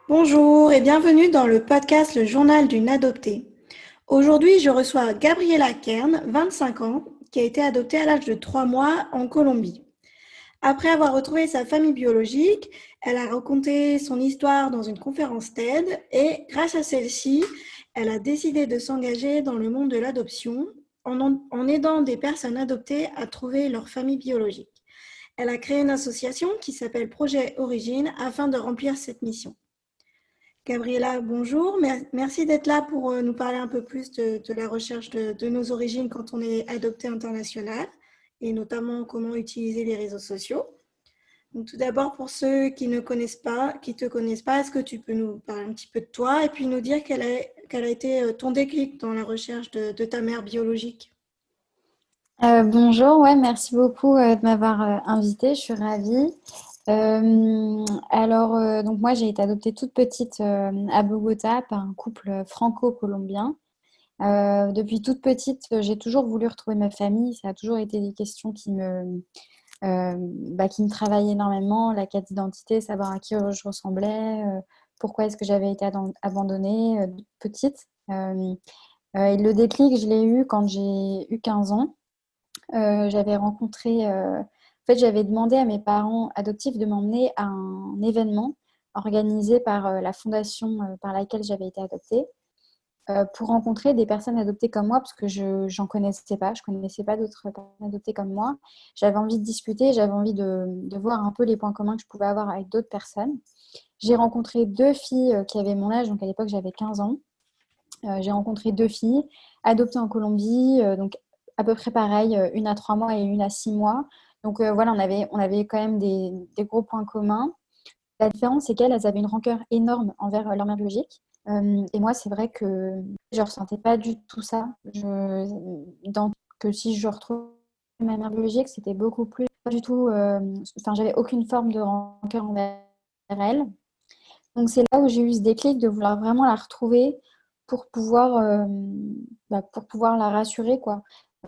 Bonjour et bienvenue dans le podcast Le Journal d'une adoptée. Aujourd'hui, je reçois Gabriela Kern, 25 ans, qui a été adoptée à l'âge de 3 mois en Colombie. Après avoir retrouvé sa famille biologique, elle a raconté son histoire dans une conférence TED et grâce à celle-ci, elle a décidé de s'engager dans le monde de l'adoption en aidant des personnes adoptées à trouver leur famille biologique. Elle a créé une association qui s'appelle Projet Origine afin de remplir cette mission. Gabriela, bonjour. Merci d'être là pour nous parler un peu plus de la recherche de nos origines quand on est adopté international et notamment comment utiliser les réseaux sociaux. Donc, tout d'abord, pour ceux qui ne connaissent pas, qui te connaissent pas, est-ce que tu peux nous parler un petit peu de toi et puis nous dire quel a été ton déclic dans la recherche de ta mère biologique? Bonjour, ouais, merci beaucoup de m'avoir invitée, je suis ravie. Donc moi j'ai été adoptée toute petite à Bogota par un couple franco-colombien. Depuis toute petite, j'ai toujours voulu retrouver ma famille. Ça a toujours été des questions qui me travaillaient énormément, la quête d'identité, savoir à qui je ressemblais, pourquoi est-ce que j'avais été abandonnée petite. Et le déclic, je l'ai eu quand j'ai eu 15 ans. J'avais demandé à mes parents adoptifs de m'emmener à un événement organisé par la fondation par laquelle j'avais été adoptée pour rencontrer des personnes adoptées comme moi parce que j'en connaissais pas, je connaissais pas d'autres personnes adoptées comme moi. J'avais envie de discuter, j'avais envie de voir un peu les points communs que je pouvais avoir avec d'autres personnes. J'ai rencontré deux filles qui avaient mon âge, donc à l'époque j'avais 15 ans. J'ai rencontré deux filles adoptées en Colombie, donc à peu près pareil, une à 3 mois et une à 6 mois. Donc voilà, on avait quand même des gros points communs. La différence, c'est qu'elles avaient une rancœur énorme envers leur mère biologique. Et moi, c'est vrai que je ne ressentais pas du tout ça. Que si je retrouvais ma mère biologique, c'était beaucoup plus, pas du tout, enfin, j'avais aucune forme de rancœur envers elle. Donc c'est là où j'ai eu ce déclic de vouloir vraiment la retrouver pour pouvoir, pour pouvoir la rassurer, quoi.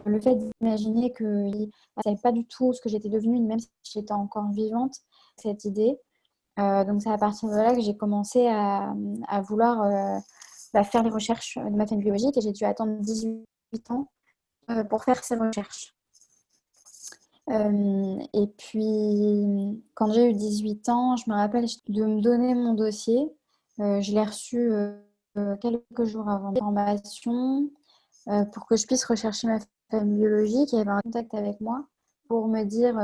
Le fait d'imaginer qu'elle ne savait pas du tout ce que j'étais devenue, même si j'étais encore vivante, cette idée. Donc c'est à partir de là que j'ai commencé à vouloir faire les recherches de ma famille biologique et j'ai dû attendre 18 ans pour faire ces recherches. Et puis, quand j'ai eu 18 ans, je me rappelle de me donner mon dossier. Je l'ai reçu quelques jours avant la formation pour que je puisse rechercher ma famille biologique. Il y avait un contact avec moi pour me dire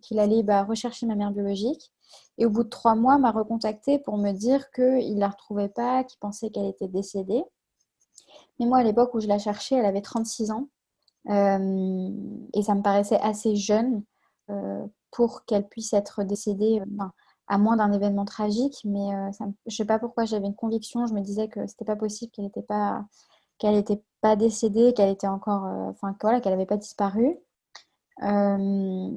qu'il allait rechercher ma mère biologique. Et au bout de 3 mois, m'a recontacté pour me dire qu'il ne la retrouvait pas, qu'il pensait qu'elle était décédée. Mais moi, à l'époque où je la cherchais, elle avait 36 ans. Et ça me paraissait assez jeune pour qu'elle puisse être décédée, à moins d'un événement tragique. Mais je ne sais pas pourquoi j'avais une conviction. Je me disais que c'était pas possible qu'elle était pas décédée, qu'elle était encore, enfin que, voilà, qu'elle n'avait pas disparu. Euh,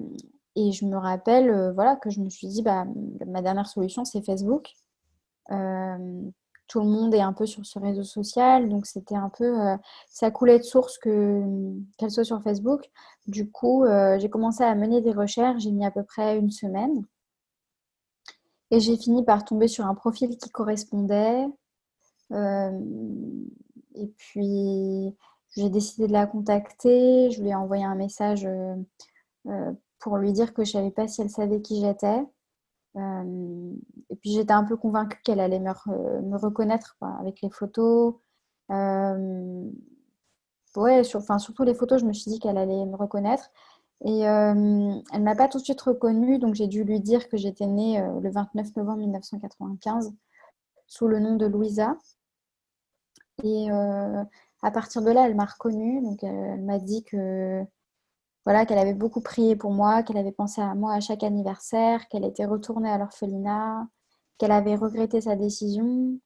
et je me rappelle, voilà, que je me suis dit, ma dernière solution, c'est Facebook. Euh, Tout le monde est un peu sur ce réseau social, donc c'était un peu, ça coulait de source qu'elle soit sur Facebook. Du coup, j'ai commencé à mener des recherches, j'ai mis à peu près une semaine et j'ai fini par tomber sur un profil qui correspondait. Euh, et puis, j'ai décidé de la contacter, je lui ai envoyé un message pour lui dire que je savais pas si elle savait qui j'étais. Et puis j'étais un peu convaincue qu'elle allait me reconnaître quoi, avec les photos. Euh, ouais, enfin, surtout les photos, je me suis dit qu'elle allait me reconnaître. Et elle ne m'a pas tout de suite reconnue, donc j'ai dû lui dire que j'étais née le 29 novembre 1995 sous le nom de Louisa. Et à partir de là, elle m'a reconnue, donc elle m'a dit que voilà, qu'elle avait beaucoup prié pour moi, qu'elle avait pensé à moi à chaque anniversaire, qu'elle était retournée à l'orphelinat, qu'elle avait regretté sa décision,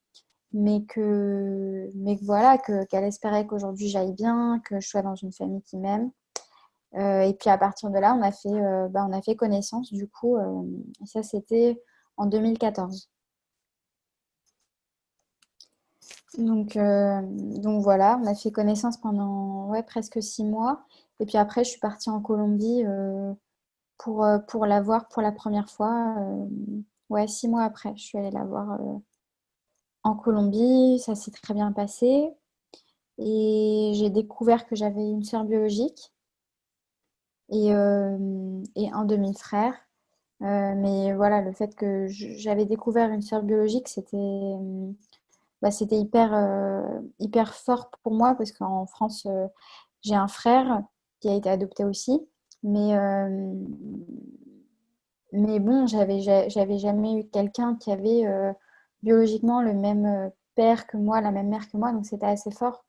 mais que voilà, qu'elle espérait qu'aujourd'hui j'aille bien, que je sois dans une famille qui m'aime. Et puis à partir de là, on a fait connaissance du coup. Et ça, c'était en 2014. Donc voilà, on a fait connaissance pendant ouais, presque 6 mois. Et puis après, je suis partie en Colombie pour la voir pour la première fois. Ouais, 6 mois après, je suis allée la voir. en Colombie, ça s'est très bien passé. Et j'ai découvert que j'avais une sœur biologique et un demi-frère. Mais voilà, le fait que j'avais découvert une sœur biologique, c'était hyper fort pour moi parce qu'en France, j'ai un frère qui a été adopté aussi. Mais, euh, mais bon, j'avais jamais eu quelqu'un qui avait biologiquement le même père que moi, la même mère que moi. Donc c'était assez fort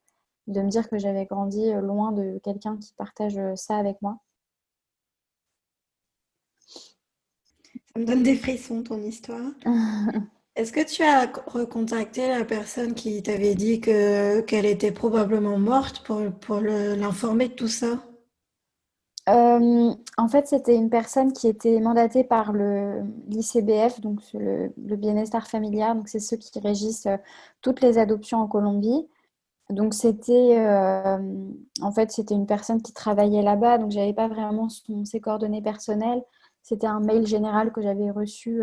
de me dire que j'avais grandi loin de quelqu'un qui partage ça avec moi. Ça me donne des frissons, ton histoire. Est-ce que tu as recontacté la personne qui t'avait dit qu'elle était probablement morte pour l'informer de tout ça? En fait, c'était une personne qui était mandatée par le l'ICBF, donc c'est le bien-être familial. Donc, c'est ceux qui régissent toutes les adoptions en Colombie. Donc, en fait, c'était une personne qui travaillait là-bas. Donc, j'avais pas vraiment ses coordonnées personnelles. C'était un mail général que j'avais reçu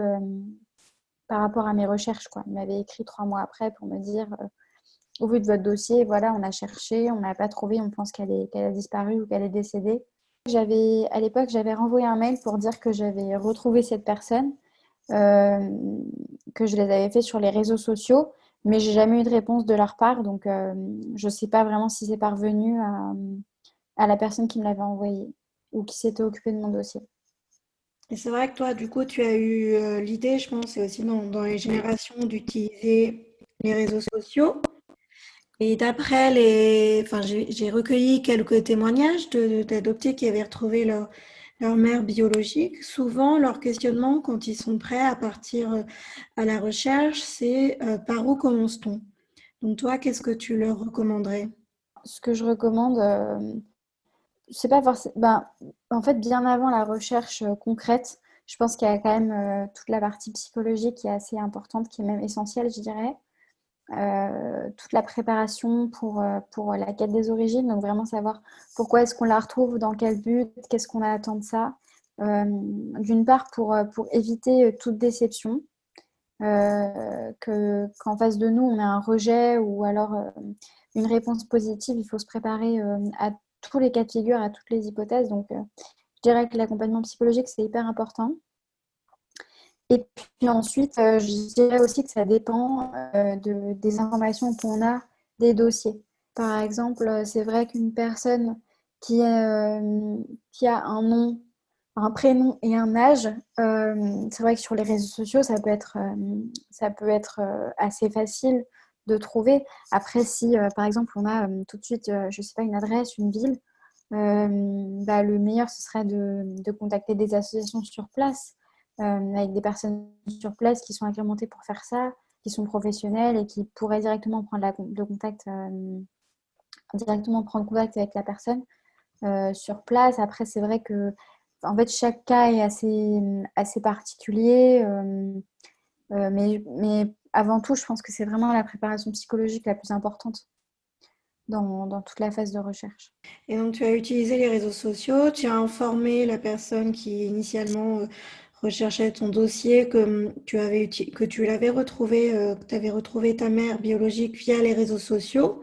par rapport à mes recherches, quoi. Il m'avait écrit 3 mois après pour me dire, au vu de votre dossier, voilà, on a cherché, on n'a pas trouvé, on pense qu'elle a disparu ou qu'elle est décédée. À l'époque, j'avais renvoyé un mail pour dire que j'avais retrouvé cette personne, euh, que je les avais fait sur les réseaux sociaux, mais j'ai jamais eu de réponse de leur part, donc je sais pas vraiment si c'est parvenu à la personne qui me l'avait envoyé ou qui s'était occupée de mon dossier. Et c'est vrai que toi, du coup, tu as eu l'idée, je pense, et aussi dans les générations, d'utiliser les réseaux sociaux. Et d'après enfin, j'ai recueilli quelques témoignages d'adoptés qui avaient retrouvé leur mère biologique. Souvent, leur questionnement, quand ils sont prêts à partir à la recherche, c'est par où commence-t-on? Donc toi, qu'est-ce que tu leur recommanderais? Ce que je recommande, c'est pas forcément. Ben, en fait, bien avant la recherche concrète, je pense qu'il y a quand même toute la partie psychologique qui est assez importante, qui est même essentielle, je dirais. Toute la préparation pour la quête des origines, donc vraiment savoir pourquoi est-ce qu'on la retrouve, dans quel but, qu'est-ce qu'on attend de ça. D'une part, pour éviter toute déception, qu'en face de nous, on a un rejet ou alors une réponse positive, il faut se préparer à tous les cas de figure, à toutes les hypothèses. Donc, je dirais que l'accompagnement psychologique, c'est hyper important. Et puis ensuite, je dirais aussi que ça dépend des informations qu'on a des dossiers. Par exemple, c'est vrai qu'une personne qui, euh, qui a un nom, un prénom et un âge, c'est vrai que sur les réseaux sociaux, ça peut être assez facile de trouver. Après, si par exemple on a tout de suite, je sais pas, une adresse, une ville, le meilleur ce serait de contacter des associations sur place avec des personnes sur place qui sont agrémentées pour faire ça, qui sont professionnelles et qui pourraient directement prendre contact avec la personne sur place. Après, c'est vrai que en fait, chaque cas est assez particulier, mais avant tout, je pense que c'est vraiment la préparation psychologique la plus importante dans toute la phase de recherche. Et donc, tu as utilisé les réseaux sociaux, tu as informé la personne qui initialement recherchait ton dossier que tu l'avais retrouvé, que tu avais retrouvé ta mère biologique via les réseaux sociaux.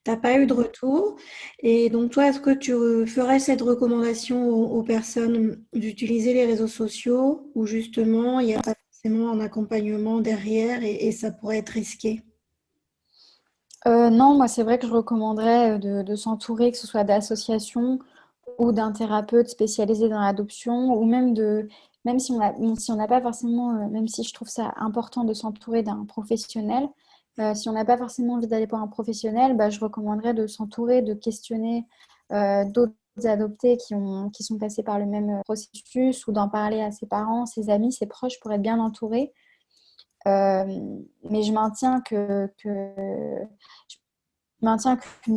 Tu n'as pas eu de retour. Et donc, toi, est-ce que tu ferais cette recommandation aux personnes d'utiliser les réseaux sociaux où justement il n'y a pas forcément un accompagnement derrière et ça pourrait être risqué? Non, moi c'est vrai que je recommanderais de s'entourer, que ce soit d'associations ou d'un thérapeute spécialisé dans l'adoption, ou même si si on n'a pas forcément, même si je trouve ça important de s'entourer d'un professionnel, si on n'a pas forcément envie d'aller voir un professionnel, je recommanderais de s'entourer, de questionner d'autres adoptés qui sont passés par le même processus, ou d'en parler à ses parents, ses amis, ses proches pour être bien entouré. Mais je maintiens qu'une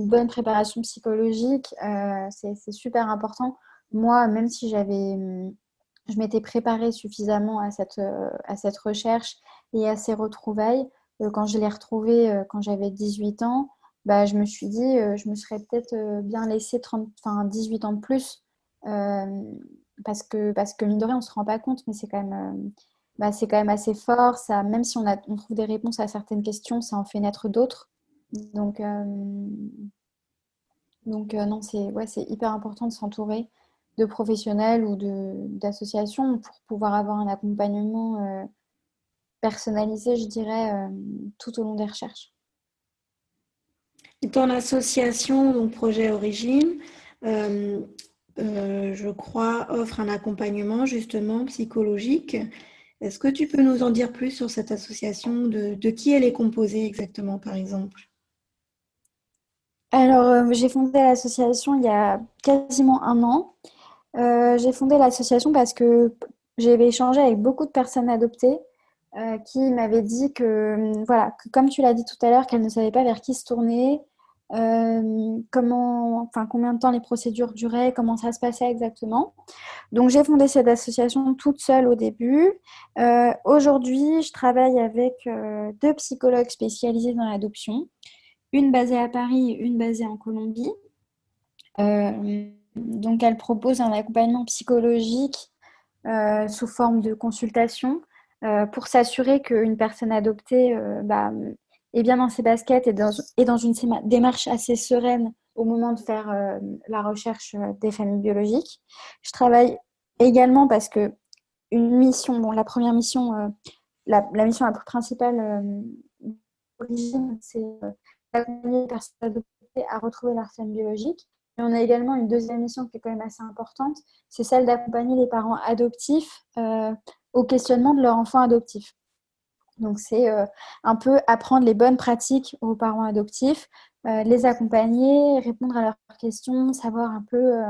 bonne préparation psychologique, c'est super important. Moi, même si je m'étais préparée suffisamment à cette recherche et à ces retrouvailles, quand je l'ai retrouvée quand j'avais 18 ans, je me suis dit, je me serais peut-être bien laissé 18 ans de plus. Parce que mine de rien, on ne se rend pas compte, mais c'est quand même bah, c'est quand même assez fort. Ça, même si on trouve des réponses à certaines questions, ça en fait naître d'autres. Donc, non, c'est hyper important de s'entourer de professionnels ou d'associations pour pouvoir avoir un accompagnement personnalisé, je dirais, tout au long des recherches. Ton association, donc Projet Origine, euh, je crois, offre un accompagnement justement psychologique. Est-ce que tu peux nous en dire plus sur cette association, de qui elle est composée exactement, par exemple? Alors, j'ai fondé l'association il y a quasiment un an. J'ai fondé l'association parce que j'avais échangé avec beaucoup de personnes adoptées qui m'avaient dit que, voilà, que comme tu l'as dit tout à l'heure, qu'elles ne savaient pas vers qui se tourner, enfin, combien de temps les procédures duraient, comment ça se passait exactement. Donc, j'ai fondé cette association toute seule au début. Aujourd'hui, je travaille avec deux psychologues spécialisés dans l'adoption, une basée à Paris et une basée en Colombie. Donc, elle propose un accompagnement psychologique sous forme de consultation pour s'assurer qu'une personne adoptée est bien dans ses baskets et dans une démarche assez sereine au moment de faire la recherche des familles biologiques. Je travaille également parce que une mission, bon, la première mission, la mission la plus principale d'origine, c'est d'accompagner les personnes adoptées à retrouver leur famille biologique. Et on a également une deuxième mission qui est quand même assez importante, c'est celle d'accompagner les parents adoptifs au questionnement de leur enfant adoptif. Donc, c'est un peu apprendre les bonnes pratiques aux parents adoptifs, les accompagner, répondre à leurs questions, savoir un peu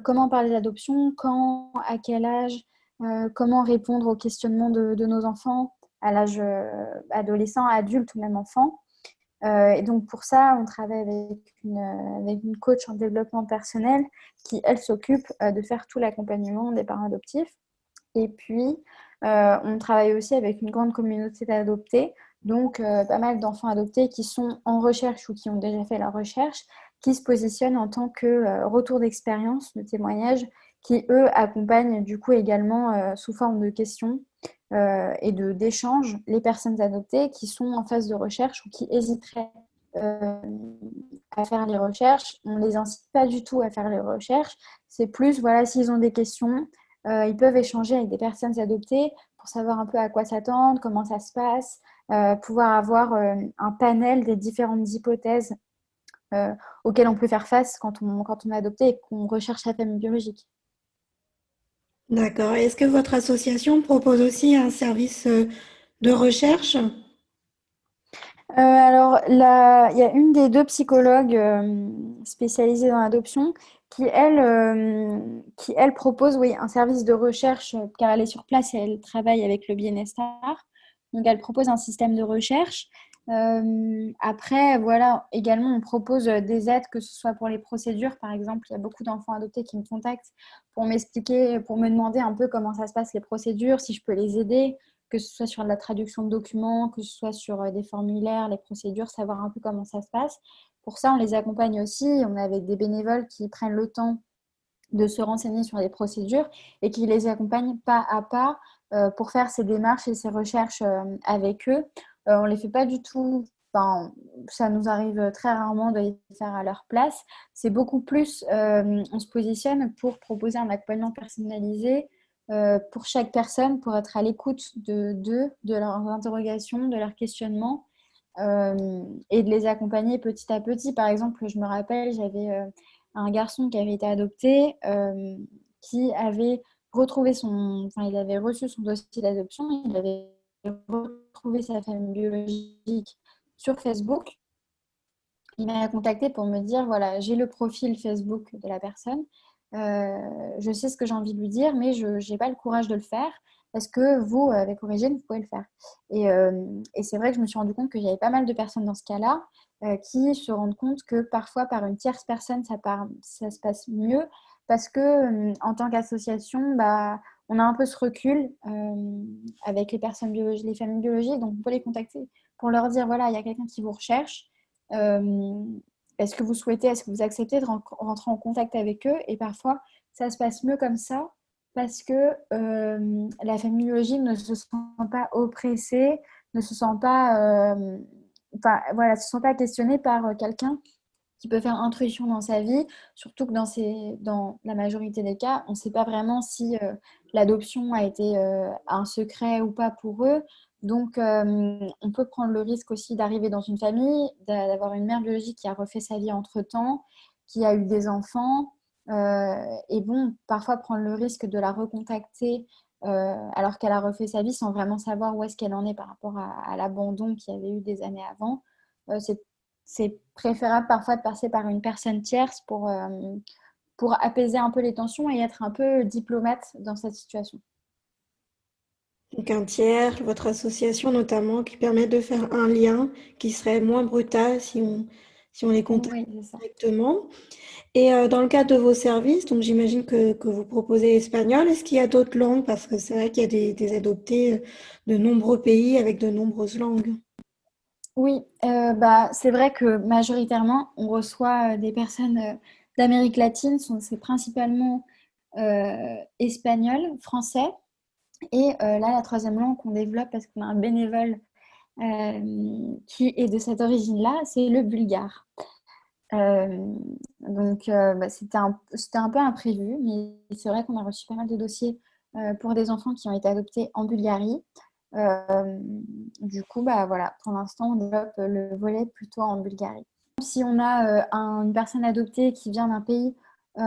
comment parler d'adoption, quand, à quel âge, comment répondre aux questionnements de nos enfants à l'âge adolescent, adulte ou même enfant. Et donc, pour ça, on travaille avec une coach en développement personnel qui, elle, s'occupe de faire tout l'accompagnement des parents adoptifs. Et puis, on travaille aussi avec une grande communauté d'adoptés, donc pas mal d'enfants adoptés qui sont en recherche ou qui ont déjà fait la recherche, qui se positionnent en tant que retour d'expérience, de témoignages, qui, eux, accompagnent du coup également sous forme de questions et d'échanges les personnes adoptées qui sont en phase de recherche ou qui hésiteraient euh, à faire les recherches. On ne les incite pas du tout à faire les recherches. C'est plus, voilà, s'ils ont des questions, ils peuvent échanger avec des personnes adoptées pour savoir un peu à quoi s'attendre, comment ça se passe, pouvoir avoir un panel des différentes hypothèses euh, auxquelles on peut faire face quand on est adopté et qu'on recherche la famille biologique. D'accord. Est-ce que votre association propose aussi un service de recherche? Alors, il y a une des deux psychologues spécialisées dans l'adoption qui, elle, propose oui, un service de recherche, car elle est sur place et elle travaille avec le Bienestar. Donc, elle propose un système de recherche. Après, voilà, également, on propose des aides, que ce soit pour les procédures. Par exemple, il y a beaucoup d'enfants adoptés qui me contactent pour m'expliquer, pour me demander un peu comment ça se passe, les procédures, si je peux les aider, que ce soit sur la traduction de documents, que ce soit sur des formulaires, les procédures, savoir un peu comment ça se passe. Pour ça, on les accompagne aussi. On est avec des bénévoles qui prennent le temps de se renseigner sur les procédures et qui les accompagnent pas à pas pour faire ces démarches et ces recherches avec eux. On ne les fait pas du tout. Enfin, ça nous arrive très rarement de les faire à leur place. C'est beaucoup plus, on se positionne pour proposer un accompagnement personnalisé pour chaque personne, pour être à l'écoute de leurs interrogations, de leurs questionnements et de les accompagner petit à petit. Par exemple, je me rappelle, j'avais un garçon qui avait été adopté, qui avait enfin, il avait reçu son dossier d'adoption, il avait retrouvé sa famille biologique sur Facebook. Il m'a contacté pour me dire, voilà, j'ai le profil Facebook de la personne, je sais ce que j'ai envie de lui dire, mais je n'ai pas le courage de le faire. Est-ce que vous, avec Origine, vous pouvez le faire? Et c'est vrai que je me suis rendu compte qu'il y avait pas mal de personnes dans ce cas-là qui se rendent compte que parfois, par une tierce personne, ça se passe mieux parce que en tant qu'association, bah, on a un peu ce recul avec les personnes biologiques, les familles biologiques, donc on peut les contacter pour leur dire, voilà, il y a quelqu'un qui vous recherche. Euh, est-ce que vous souhaitez, est-ce que vous acceptez de rentrer en contact avec eux? Et parfois, ça se passe mieux comme ça parce que la famille biologique ne se sent pas oppressée, ne se sent pas, enfin voilà, se sent pas questionnée par quelqu'un qui peut faire intrusion dans sa vie, surtout que dans la majorité des cas, on ne sait pas vraiment si l'adoption a été un secret ou pas pour eux. Donc, on peut prendre le risque aussi d'arriver dans une famille, d'avoir une mère biologique qui a refait sa vie entre-temps, qui a eu des enfants, et bon, parfois prendre le risque de la recontacter alors qu'elle a refait sa vie sans vraiment savoir où est-ce qu'elle en est par rapport à l'abandon qu'il y avait eu des années avant. C'est préférable parfois de passer par une personne tierce pour apaiser un peu les tensions et être un peu diplomate dans cette situation. Donc un tiers, votre association notamment, qui permet de faire un lien qui serait moins brutal si on les contacte Oui, c'est ça. directement. Et dans le cadre de vos services, donc j'imagine que vous proposez espagnol, est-ce qu'il y a d'autres langues? Parce que c'est vrai qu'il y a des adoptés de nombreux pays avec de nombreuses langues. Oui, bah, c'est vrai que majoritairement, on reçoit des personnes d'Amérique latine, c'est principalement espagnol, français, et là, la troisième langue qu'on développe parce qu'on a un bénévole qui est de cette origine-là, c'est le bulgare. Euh, bah, c'était un peu imprévu, mais c'est vrai qu'on a reçu pas mal de dossiers pour des enfants qui ont été adoptés en Bulgarie. Euh, du coup, bah, voilà, pour l'instant, on développe le volet plutôt en Bulgarie. Si on a une personne adoptée qui vient d'un pays où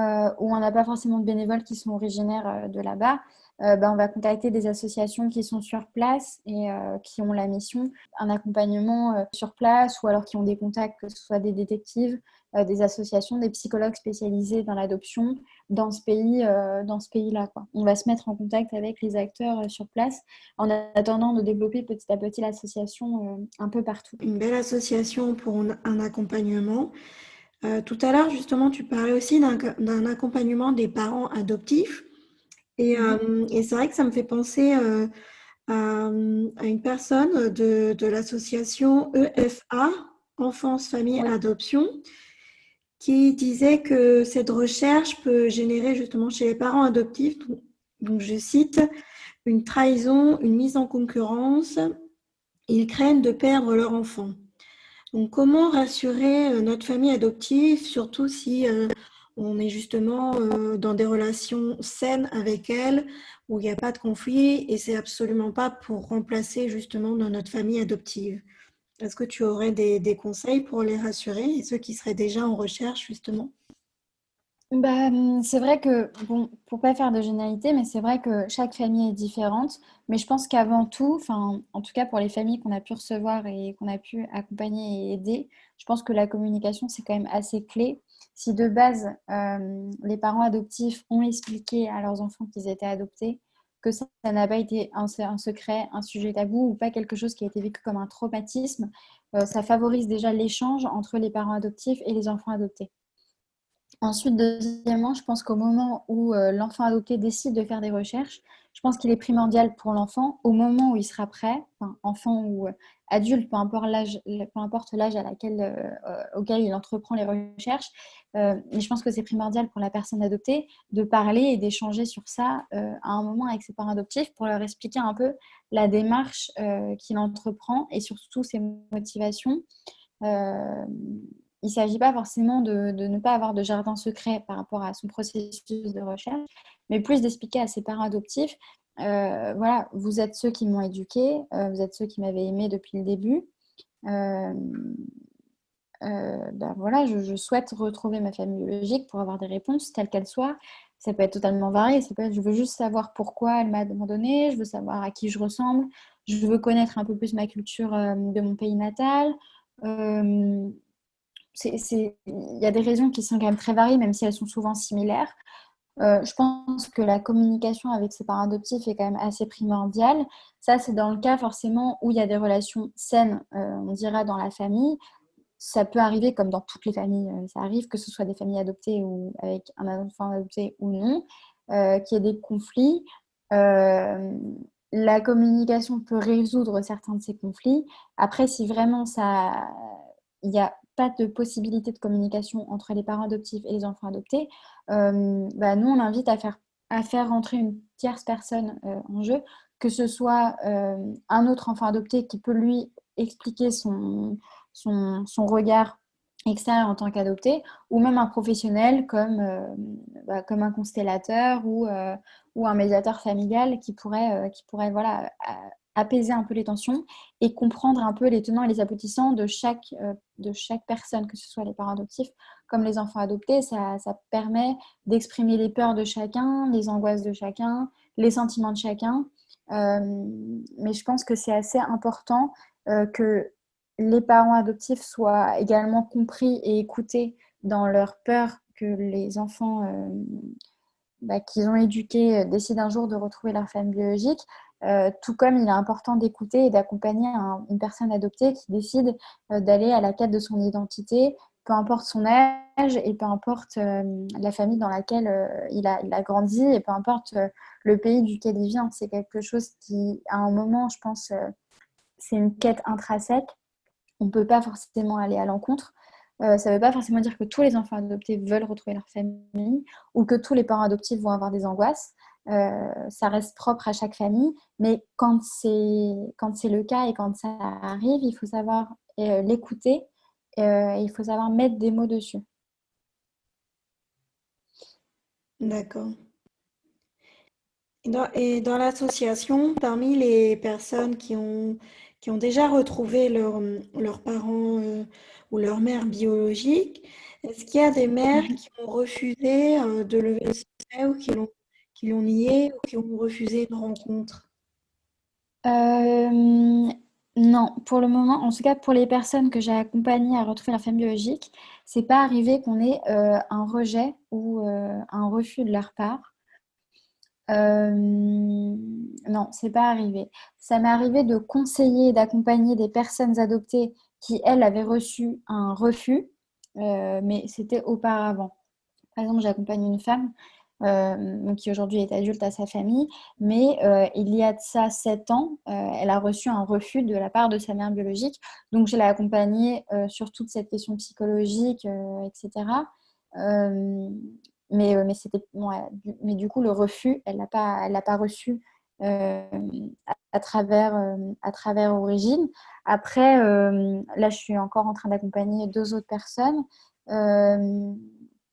on n'a pas forcément de bénévoles qui sont originaires de là-bas, bah, on va contacter des associations qui sont sur place et qui ont la mission, un accompagnement sur place ou alors qui ont des contacts, que ce soit des détectives, des associations, des psychologues spécialisés dans l'adoption dans ce pays-là, quoi. On va se mettre en contact avec les acteurs sur place en attendant de développer petit à petit l'association un peu partout. Une belle association pour un accompagnement. Tout à l'heure, justement, tu parlais aussi d'un accompagnement des parents adoptifs. Mhm. Et c'est vrai que ça me fait penser à une personne de l'association EFA, Enfance, Famille, Oui, Adoption, qui disait que cette recherche peut générer justement chez les parents adoptifs, donc je cite, une trahison, une mise en concurrence. Ils craignent de perdre leur enfant. Donc, comment rassurer notre famille adoptive, surtout si on est justement dans des relations saines avec elle, où il n'y a pas de conflit, et c'est absolument pas pour remplacer justement dans notre famille adoptive. Est-ce que tu aurais des conseils pour les rassurer et ceux qui seraient déjà en recherche justement? bah, c'est vrai que, bon, pour pas faire de généralité, mais c'est vrai que chaque famille est différente. Mais je pense qu'avant tout, enfin, en tout cas pour les familles qu'on a pu recevoir et qu'on a pu accompagner et aider, je pense que la communication, c'est quand même assez clé. Si de base, les parents adoptifs ont expliqué à leurs enfants qu'ils étaient adoptés, que ça n'a pas été un secret, un sujet tabou ou pas quelque chose qui a été vécu comme un traumatisme, ça favorise déjà l'échange entre les parents adoptifs et les enfants adoptés. Ensuite, deuxièmement, je pense qu'au moment où l'enfant adopté décide de faire des recherches, je pense qu'il est primordial pour l'enfant, au moment où il sera prêt, enfin, enfant ou adulte, peu importe l'âge auquel il entreprend les recherches, mais je pense que c'est primordial pour la personne adoptée de parler et d'échanger sur ça à un moment avec ses parents adoptifs pour leur expliquer un peu la démarche qu'il entreprend et surtout ses motivations. Euh, il ne s'agit pas forcément de ne pas avoir de jardin secret par rapport à son processus de recherche, mais plus d'expliquer à ses parents adoptifs, voilà, vous êtes ceux qui m'ont éduqué, vous êtes ceux qui m'avaient aimé depuis le début. Euh, ben voilà, je souhaite retrouver ma famille biologique pour avoir des réponses, telles qu'elles soient. Ça peut être totalement varié. Ça peut être, je veux juste savoir pourquoi elle m'a abandonnée, je veux savoir à qui je ressemble, je veux connaître un peu plus ma culture de mon pays natal. Euh, il y a des raisons qui sont quand même très variées, même si elles sont souvent similaires. Je pense que la communication avec ses parents adoptifs est quand même assez primordiale. Ça, c'est dans le cas forcément où il y a des relations saines, on dira, dans la famille. Ça peut arriver comme dans toutes les familles, ça arrive que ce soit des familles adoptées ou avec un enfant adopté ou non, qu'il y ait des conflits. Euh, la communication peut résoudre certains de ces conflits. Après, si vraiment il n'y a pas de possibilité de communication entre les parents adoptifs et les enfants adoptés, bah, nous, on invite à faire à faire rentrer une tierce personne en jeu, que ce soit un autre enfant adopté qui peut lui expliquer son regard extérieur en tant qu'adopté, ou même un professionnel comme un constellateur ou un médiateur familial qui pourrait voilà, apaiser un peu les tensions et comprendre un peu les tenants et les aboutissants de chaque personne, que ce soit les parents adoptifs comme les enfants adoptés. Ça permet d'exprimer les peurs de chacun, les angoisses de chacun, les sentiments de chacun. Mais je pense que c'est assez important que les parents adoptifs soient également compris et écoutés dans leur peur que les enfants qu'ils ont éduqués décident un jour de retrouver leur famille biologique. Tout comme il est important d'écouter et d'accompagner une personne adoptée qui décide d'aller à la quête de son identité, peu importe son âge et peu importe la famille dans laquelle il a grandi et peu importe le pays duquel il vient. C'est quelque chose qui, à un moment, je pense, c'est une quête intrinsèque. On ne peut pas forcément aller à l'encontre. Ça ne veut pas forcément dire que tous les enfants adoptés veulent retrouver leur famille ou que tous les parents adoptifs vont avoir des angoisses. Ça reste propre à chaque famille, mais quand c'est le cas et quand ça arrive, il faut savoir l'écouter, il faut savoir mettre des mots dessus. D'accord. Et dans l'association, parmi les personnes qui ont déjà retrouvé leurs parents ou leur mère biologique, est-ce qu'il y a des mères qui ont refusé de lever le secret ou qui l'ont nié ou qui ont refusé une rencontre? Euh, non, pour le moment, en tout cas pour les personnes que j'ai accompagnées à retrouver leur famille biologique, c'est pas arrivé qu'on ait un rejet ou un refus de leur part. Non, c'est pas arrivé. Ça m'est arrivé de conseiller et d'accompagner des personnes adoptées qui, elles, avaient reçu un refus, mais c'était auparavant. Par exemple, j'accompagne une femme donc qui aujourd'hui est adulte à sa famille, mais il y a de ça 7 ans, elle a reçu un refus de la part de sa mère biologique. Donc, je l'ai accompagnée sur toute cette question psychologique, etc. Euh, mais mais du coup, le refus, elle l'a pas reçu euh, à travers Origine. Après, là, je suis encore en train d'accompagner 2 autres personnes. Euh,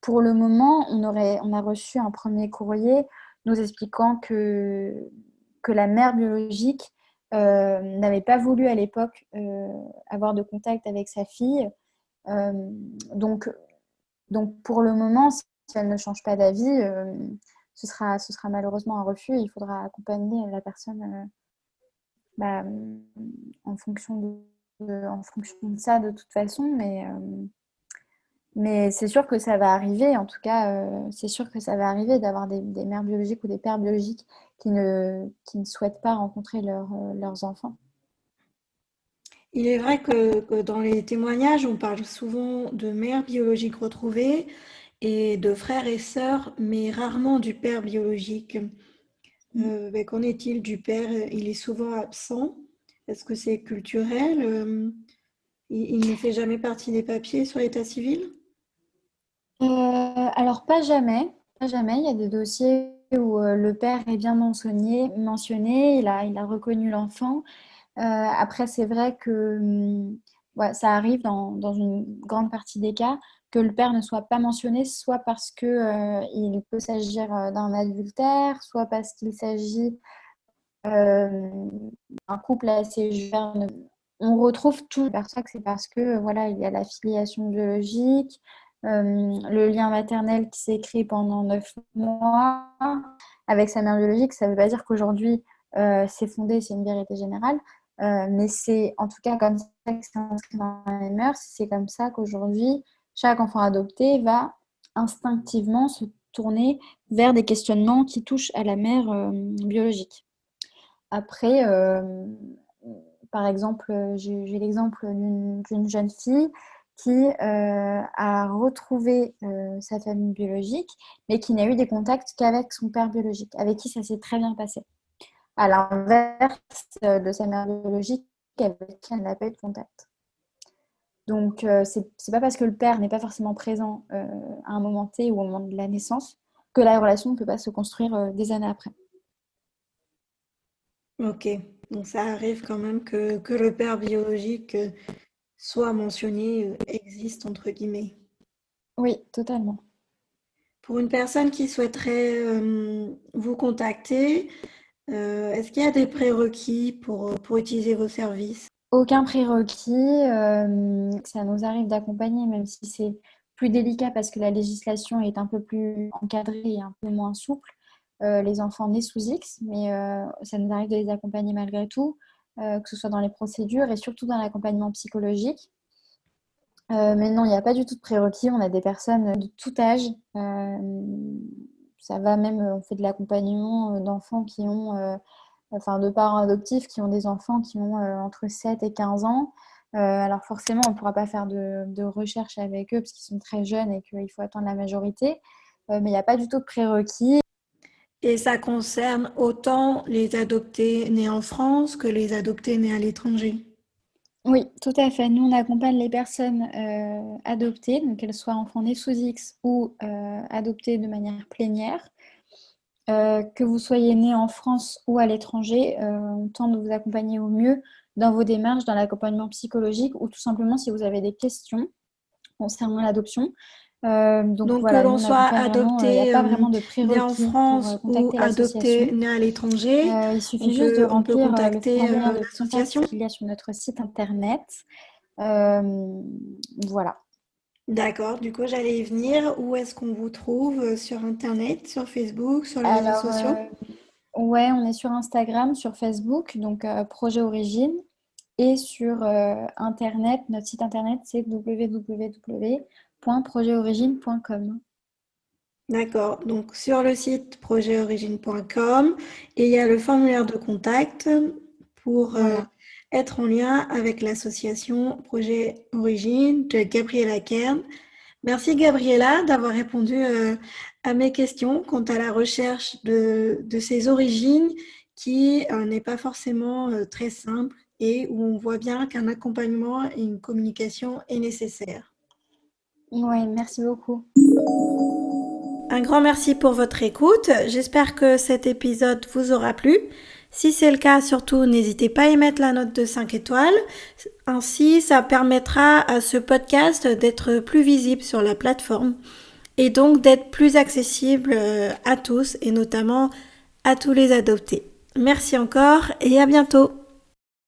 pour le moment, on a reçu un premier courrier nous expliquant que la mère biologique n'avait pas voulu à l'époque avoir de contact avec sa fille. Euh, donc, donc, pour le moment, si elle ne change pas d'avis, ce sera malheureusement un refus. Il faudra accompagner la personne bah, en fonction de ça de toute façon. Mais c'est sûr que ça va arriver, en tout cas, c'est sûr que ça va arriver d'avoir des mères biologiques ou des pères biologiques qui ne souhaitent pas rencontrer leurs enfants. Il est vrai que dans les témoignages, on parle souvent de mères biologiques retrouvées et de frères et sœurs, mais rarement du père biologique. Mais qu'en est-il du père? Il est souvent absent. Est-ce que c'est culturel? Il ne fait jamais partie des papiers sur l'état civil? Alors, pas jamais, pas jamais. Il y a des dossiers où le père est bien mentionné, il a reconnu l'enfant. Après, c'est vrai que ouais, ça arrive dans une grande partie des cas que le père ne soit pas mentionné, soit parce que il peut s'agir d'un adultère, soit parce qu'il s'agit d'un couple assez jeune. On retrouve tout. Je perçois que c'est parce que voilà, il y a la filiation biologique, le lien maternel qui s'est créé pendant 9 mois avec sa mère biologique. Ça ne veut pas dire qu'aujourd'hui c'est fondé, c'est une vérité générale. Mais c'est en tout cas comme ça que c'est inscrit dans les mœurs. C'est comme ça qu'aujourd'hui, chaque enfant adopté va instinctivement se tourner vers des questionnements qui touchent à la mère biologique. Après, par exemple, j'ai l'exemple d'une jeune fille qui a retrouvé sa famille biologique, mais qui n'a eu des contacts qu'avec son père biologique, avec qui ça s'est très bien passé. À l'inverse de sa mère biologique, avec qui elle n'a pas eu de contact. Donc, c'est pas parce que le père n'est pas forcément présent à un moment T ou au moment de la naissance que la relation ne peut pas se construire des années après. Ok, donc ça arrive quand même que le père biologique soit mentionné, existe entre guillemets. Oui, totalement. Pour une personne qui souhaiterait vous contacter, est-ce qu'il y a des prérequis pour utiliser vos services? Aucun prérequis. Ça nous arrive d'accompagner, même si c'est plus délicat parce que la législation est un peu plus encadrée et un peu moins souple, les enfants nés sous X, mais ça nous arrive de les accompagner malgré tout, que ce soit dans les procédures et surtout dans l'accompagnement psychologique. Mais non, il n'y a pas du tout de prérequis. On a des personnes de tout âge. Ça va même, on fait de l'accompagnement d'enfants qui ont enfin de parents adoptifs qui ont des enfants qui ont entre 7 et 15 ans. Alors forcément, on ne pourra pas faire de recherche avec eux parce qu'ils sont très jeunes et qu'il faut attendre la majorité. Mais il n'y a pas du tout de prérequis. Et ça concerne autant les adoptés nés en France que les adoptés nés à l'étranger. Oui, tout à fait. Nous, on accompagne les personnes adoptées, donc qu'elles soient enfants nés sous X ou adoptées de manière plénière. Que vous soyez né en France ou à l'étranger, on tente de vous accompagner au mieux dans vos démarches, dans l'accompagnement psychologique ou tout simplement si vous avez des questions concernant l'adoption. Donc Donc que voilà, nous l'on on soit accompagne vraiment, il n'y a adopté pas vraiment de né en prérequis pour France ou contacter adopté l'association. né à l'étranger, Il suffit juste de on peut remplir le contacter formulaire de contact l'association. qu'il y a sur notre site internet. Euh, voilà. D'accord, du coup j'allais y venir. Où est-ce qu'on vous trouve sur Internet, sur Facebook, sur les réseaux Alors, sociaux? ouais, on est sur Instagram, sur Facebook, donc Projet Origine. Et sur Internet, notre site Internet, c'est www.projetorigine.com. D'accord, donc sur le site projetorigine.com, et il y a le formulaire de contact pour Voilà. être en lien avec l'association Projet Origine de Gabriela Kern. Merci Gabriela d'avoir répondu à mes questions quant à la recherche de ces origines qui n'est pas forcément très simple et où on voit bien qu'un accompagnement et une communication est nécessaire. Oui, merci beaucoup. Un grand merci pour votre écoute. J'espère que cet épisode vous aura plu. Si c'est le cas, surtout n'hésitez pas à y mettre la note de 5 étoiles. Ainsi, ça permettra à ce podcast d'être plus visible sur la plateforme et donc d'être plus accessible à tous et notamment à tous les adoptés. Merci encore et à bientôt.